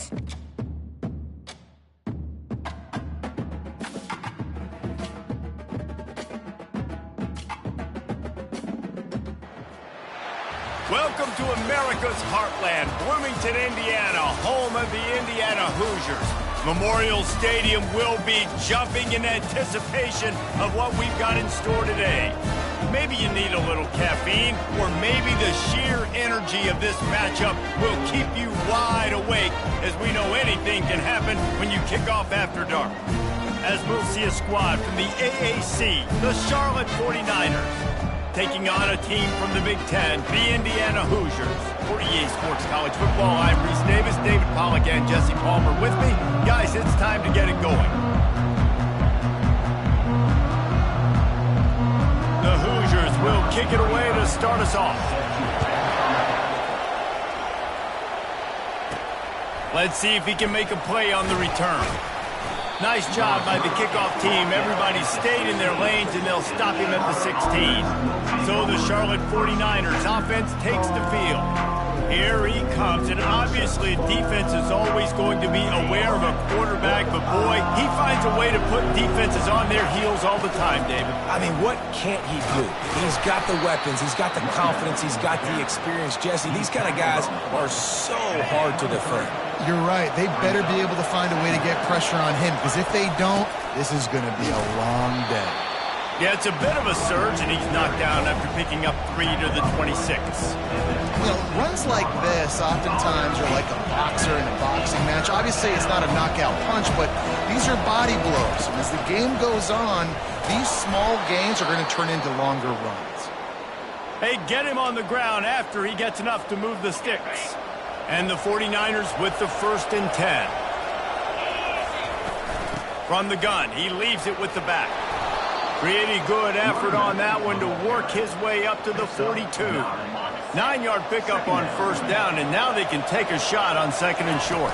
Welcome to America's heartland, Bloomington, Indiana, home of the Indiana Hoosiers. Memorial Stadium will be jumping in anticipation of what we've got in store today. Maybe you need a little caffeine, or maybe the sheer energy of this matchup will keep you wide awake, as we know anything can happen when you kick off after dark. As we'll see a squad from the AAC, the Charlotte 49ers. Taking on a team from the Big Ten, the Indiana Hoosiers. For EA Sports College Football, I'm Reese Davis, David Pollack, and Jesse Palmer with me. Guys, it's time to get it going. The Hoosiers will kick it away to start us off. Let's see if he can make a play on the return. Nice job by the kickoff team. Everybody stayed in their lanes, and they'll stop him at the 16. So the Charlotte 49ers offense takes the field. Here he comes, and obviously defense is always going to be aware of a quarterback, but boy, he finds a way to put defenses on their heels all the time, David. I mean, what can't he do? He's got the weapons, he's got the confidence, he's got the experience. Jesse, these kind of guys are so hard to defend. You're right. They better be able to find a way to get pressure on him, because if they don't, this is going to be a long day. Yeah, it's a bit of a surge, and he's knocked down after picking up 3 to the 26. You know, runs like this oftentimes are like a boxer in a boxing match. Obviously, it's not a knockout punch, but these are body blows. And as the game goes on, these small gains are going to turn into longer runs. Hey, get him on the ground after he gets enough to move the sticks. And the 49ers with the 1st and 10. From the gun, he leaves it with the back. Pretty good effort on that one to work his way up to the 42. 9-yard pickup on 1st down, and now they can take a shot on 2nd and short.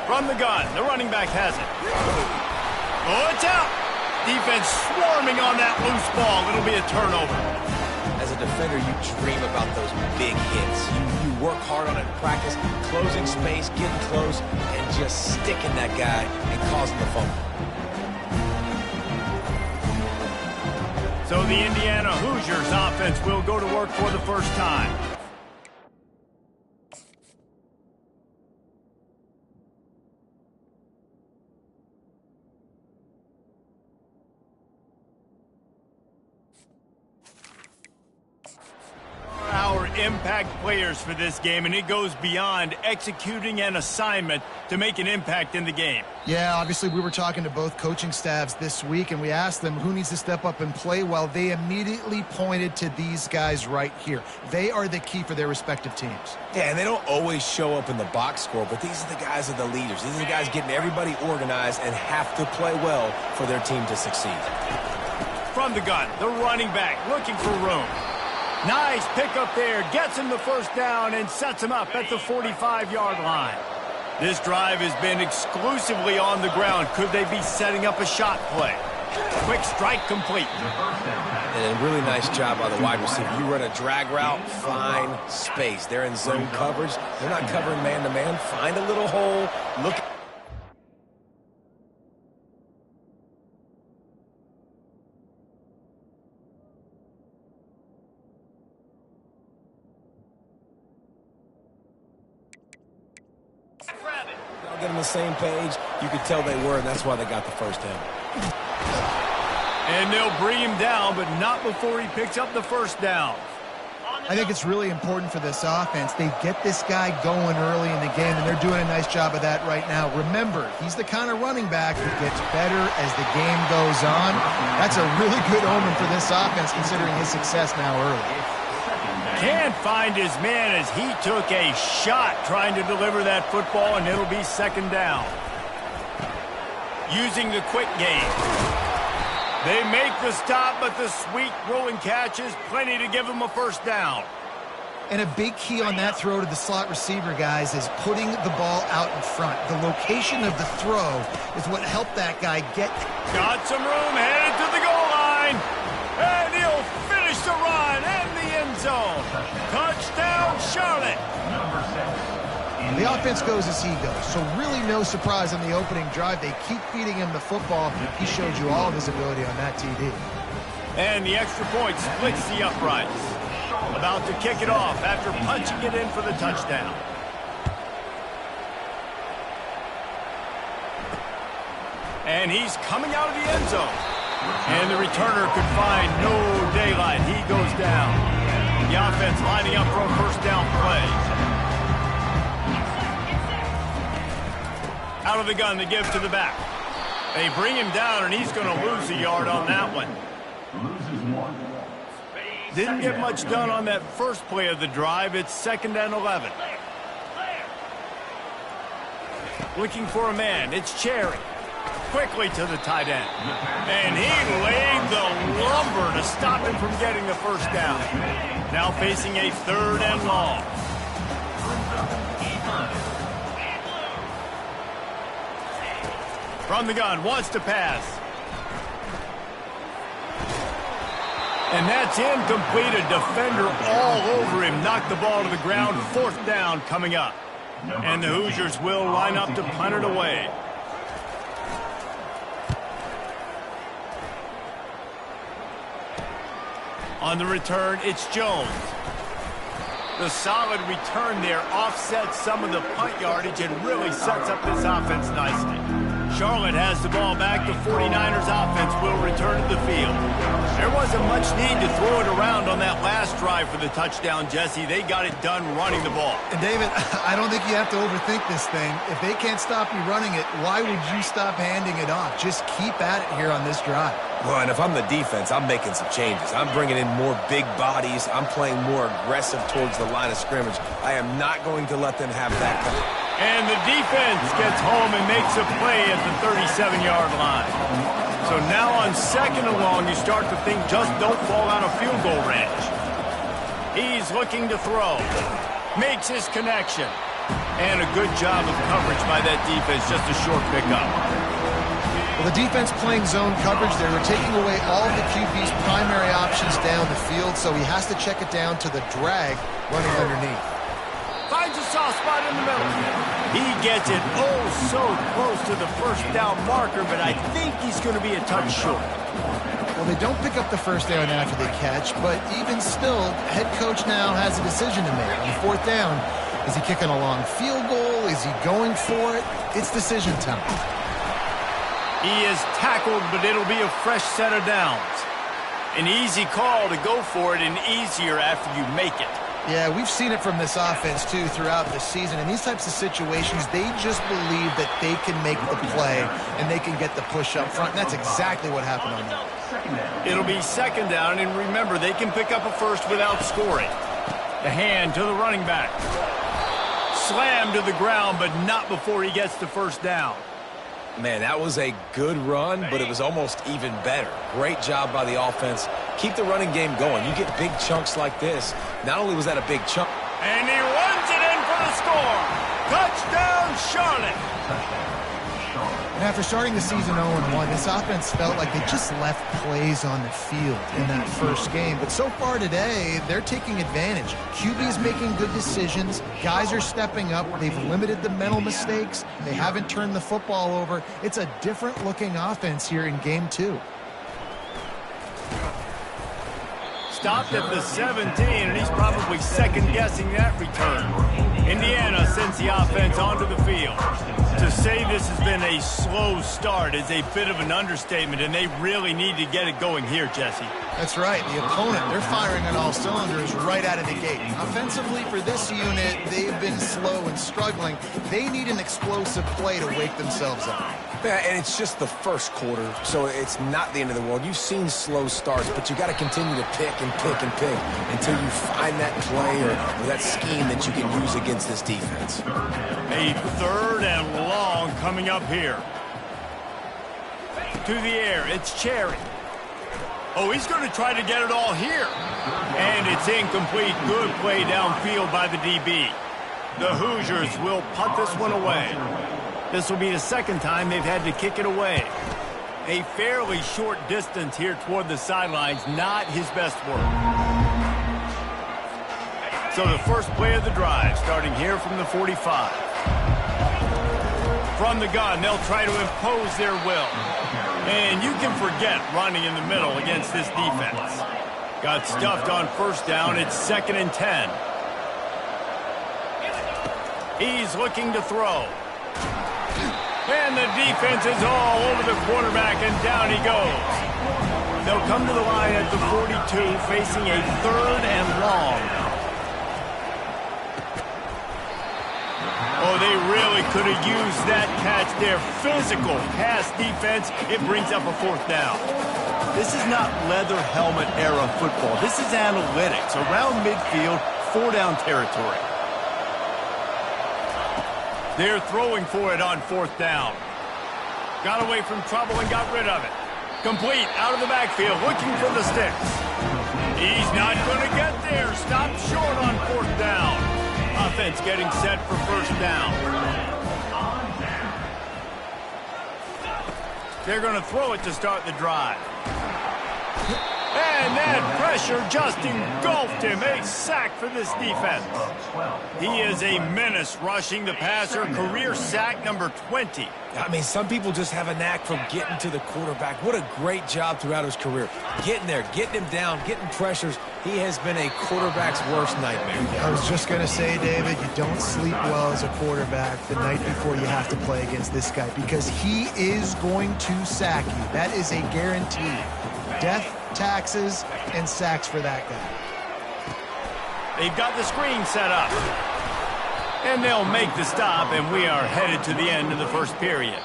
From the gun, the running back has it. Oh, it's out! Defense swarming on that loose ball. It'll be a turnover. As a defender, you dream about those big hits. You work hard on it in practice, closing space, getting close, and just sticking that guy and causing the fumble. So the Indiana Hoosiers offense will go to work for the first time. Our impact players for this game, and it goes beyond executing an assignment to make an impact in the game. Yeah, obviously we were talking to both coaching staffs this week, and we asked them who needs to step up and play well. They immediately pointed to these guys right here. They are the key for their respective teams. Yeah, and they don't always show up in the box score, but these are the guys that are the leaders. These are the guys getting everybody organized and have to play well for their team to succeed. From the gun, the running back looking for room. Nice pickup there, gets him the 1st down and sets him up at the 45-yard line. This drive has been exclusively on the ground. Could they be setting up a shot play? Quick strike complete. And a really nice job by the wide receiver. You run a drag route, find space. They're in zone coverage. They're not covering man-to-man. Find a little hole. Look. Get on the same page. You could tell they were, and that's why they got the 1st down. And they'll bring him down, but not before he picks up the 1st down. I think it's really important for this offense. They get this guy going early in the game, and they're doing a nice job of that right now. Remember, he's the kind of running back who gets better as the game goes on. That's a really good omen for this offense, considering his success now early. Can't find his man as he took a shot trying to deliver that football, and it'll be 2nd down. Using the quick game. They make the stop, but the sweet rolling catch is plenty to give them a 1st down. And a big key on that throw to the slot receiver, guys, is putting the ball out in front. The location of the throw is what helped that guy get. Got some room, headed to the goal line. And he'll finish the run and the end zone. Touchdown, Charlotte. The The offense goes as he goes, so really no surprise on the opening drive. They keep feeding him the football. He showed you all of his ability on that TD. And the extra point splits the uprights. About to kick it off after punching it in for the touchdown. And he's coming out of the end zone. And the returner could find no daylight. He goes down. The offense lining up for a first down play. Out of the gun, they give to the back. They bring him down, and he's going to lose a yard on that one. Didn't get much done on that first play of the drive. It's 2nd and 11. Looking for a man. It's Cherry. Quickly to the tight end. And he laid the lumber to stop him from getting the first down. Now facing a 3rd and long. From the gun, wants to pass. And that's incomplete. A defender all over him. Knocked the ball to the ground. 4th down coming up. And the Hoosiers will line up to punt it away. On the return, it's Jones. The solid return there offsets some of the punt yardage and really sets up this offense nicely. Charlotte has the ball back. The 49ers offense will return to the field. There wasn't much need to throw it around on that last drive for the touchdown, Jesse. They got it done running the ball. And David, I don't think you have to overthink this thing. If they can't stop you running it, why would you stop handing it off? Just keep at it here on this drive. Well, and if I'm the defense, I'm making some changes. I'm bringing in more big bodies. I'm playing more aggressive towards the line of scrimmage. I am not going to let them have that kind. And the defense gets home and makes a play at the 37-yard line. So now on 2nd and long, you start to think just don't fall out of field goal range. He's looking to throw. Makes his connection. And a good job of coverage by that defense. Just a short pickup. Well, the defense playing zone coverage, they were taking away all of the QB's primary options down the field, so he has to check it down to the drag running underneath. Finds a soft spot in the middle. He gets it oh so close to the first down marker, but I think he's going to be a touch short. Well, they don't pick up the first down after they catch, but even still, head coach now has a decision to make. On 4th down, is he kicking a long field goal? Is he going for it? It's decision time. He is tackled, but it'll be a fresh set of downs. An easy call to go for it and easier after you make it. Yeah, we've seen it from this offense, too, throughout the season. In these types of situations, they just believe that they can make the play and they can get the push up front, and that's exactly what happened on that. It'll be 2nd down, and remember, they can pick up a first without scoring. The hand to the running back. Slammed to the ground, but not before he gets the first down. Man, that was a good run, but it was almost even better. Great job by the offense. Keep the running game going. You get big chunks like this. Not only was that a big chunk. And he runs it in for the score. Touchdown, Charlotte. And after starting the season 0-1, this offense felt like they just left plays on the field in that first game. But so far today, they're taking advantage. QB's making good decisions. Guys are stepping up. They've limited the mental mistakes. They haven't turned the football over. It's a different-looking offense here in Game 2. Stopped at the 17, and he's probably second-guessing that return. Indiana sends the offense onto the field. To say this has been a slow start is a bit of an understatement, and they really need to get it going here, Jesse. That's right. The opponent, they're firing on all cylinders right out of the gate. Offensively, for this unit, they've been slow and struggling. They need an explosive play to wake themselves up. Yeah, and it's just the first quarter, so it's not the end of the world. You've seen slow starts, but you got to continue to pick and pick and pick until you find that play or that scheme that you can use against this defense. A 3rd and long coming up here. To the air, it's Cherry. Oh, he's going to try to get it all here. And it's incomplete. Good play downfield by the DB. The Hoosiers will punt this one away. This will be the 2nd time they've had to kick it away. A fairly short distance here toward the sidelines, not his best work. So the first play of the drive, starting here from the 45. From the gun, they'll try to impose their will. And you can forget running in the middle against this defense. Got stuffed on first down. It's 2nd and 10. He's looking to throw. And the defense is all over the quarterback, and down he goes. They'll come to the line at the 42, facing a 3rd and long. Oh, they really could have used that catch there. Physical pass defense. It brings up a 4th down. This is not leather helmet era football. This is analytics. Around midfield, 4-down territory. They're throwing for it on 4th down. Got away from trouble and got rid of it. Complete out of the backfield, looking for the sticks. He's not going to get there. Stopped short on 4th down. Offense getting set for 1st down. They're going to throw it to start the drive. And that pressure just engulfed him. A sack for this defense. He is a menace rushing the passer. Career sack number 20. I mean, some people just have a knack for getting to the quarterback. What a great job throughout his career. Getting there, getting him down, getting pressures. He has been a quarterback's worst nightmare. I was just going to say, David, you don't sleep well as a quarterback the night before you have to play against this guy because he is going to sack you. That is a guarantee. Death, taxes, and sacks for that guy. They've got the screen set up. And they'll make the stop, and we are headed to the end of the 1st period.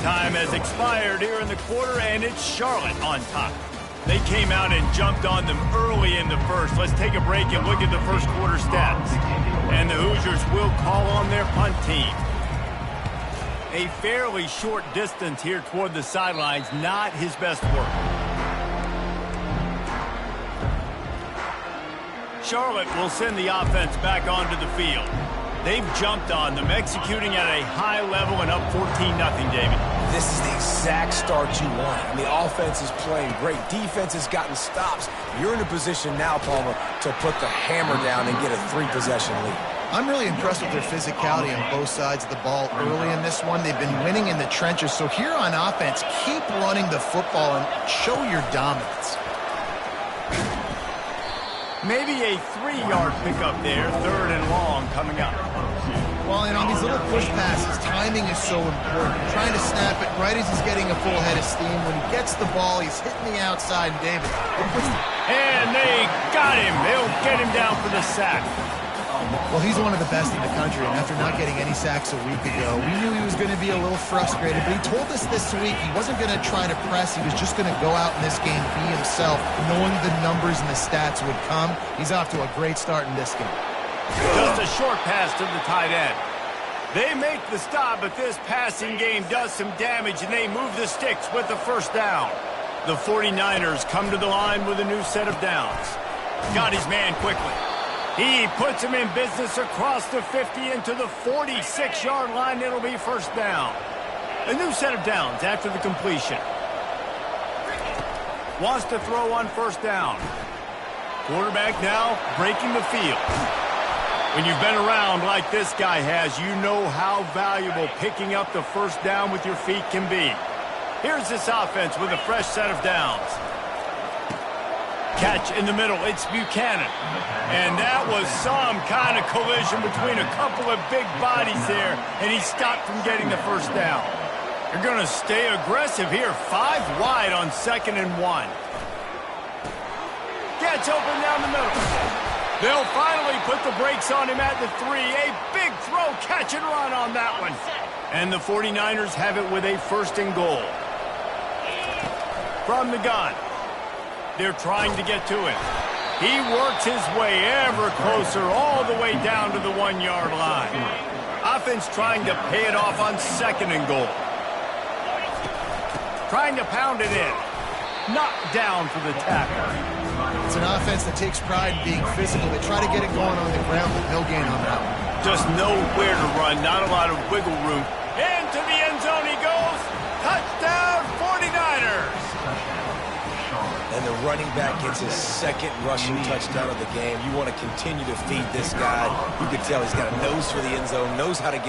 Time has expired here in the quarter, and it's Charlotte on top. They came out and jumped on them early in the 1st. Let's take a break and look at the 1st quarter stats. And the Hoosiers will call on their punt team. A fairly short distance here toward the sidelines, not his best work. Charlotte will send the offense back onto the field. They've jumped on them, executing at a high level and up 14-0, David. This is the exact start you want. And the offense is playing great. Defense has gotten stops. You're in a position now, Palmer, to put the hammer down and get a 3-possession lead. I'm really impressed with their physicality on both sides of the ball early in this one. They've been winning in the trenches. So here on offense, keep running the football and show your dominance. Maybe a 3-yard pickup there, 3rd and long coming up. Well, and on these little push passes, timing is so important. Trying to snap it right as he's getting a full head of steam. When he gets the ball, he's hitting the outside, David. And they got him. They'll get him down for the sack. Well, he's one of the best in the country, and after not getting any sacks a week ago, we knew he was going to be a little frustrated, but he told us this week he wasn't going to try to press. He was just going to go out in this game, be himself, knowing the numbers and the stats would come. He's off to a great start in this game. Just a short pass to the tight end. They make the stop, but this passing game does some damage, and they move the sticks with the 1st down. The 49ers come to the line with a new set of downs. Got his man quickly. He puts him in business across the 50 into the 46-yard line. It'll be 1st down. A new set of downs after the completion. Wants to throw on 1st down. Quarterback now breaking the field. When you've been around like this guy has, you know how valuable picking up the 1st down with your feet can be. Here's this offense with a fresh set of downs. Catch in the middle, it's Buchanan. And that was some kind of collision between a couple of big bodies there, and he stopped from getting the 1st down. You're going to stay aggressive here, 5 wide on 2nd and 1. Gets open down the middle. They'll finally put the brakes on him at the 3. A big throw, catch and run on that one. And the 49ers have it with a 1st and goal. From the gun. They're trying to get to him. He works his way ever closer all the way down to the 1-yard line. Offense trying to pay it off on 2nd and goal. Trying to pound it in. Knocked down for the tackle. It's an offense that takes pride in being physical. They try to get it going on the ground, but no gain on that one. Just nowhere to run, not a lot of wiggle room. Into the end zone he goes. Touchdown, 49ers. And the running back gets his second rushing touchdown of the game. You want to continue to feed this guy. You can tell he's got a nose for the end zone, knows how to get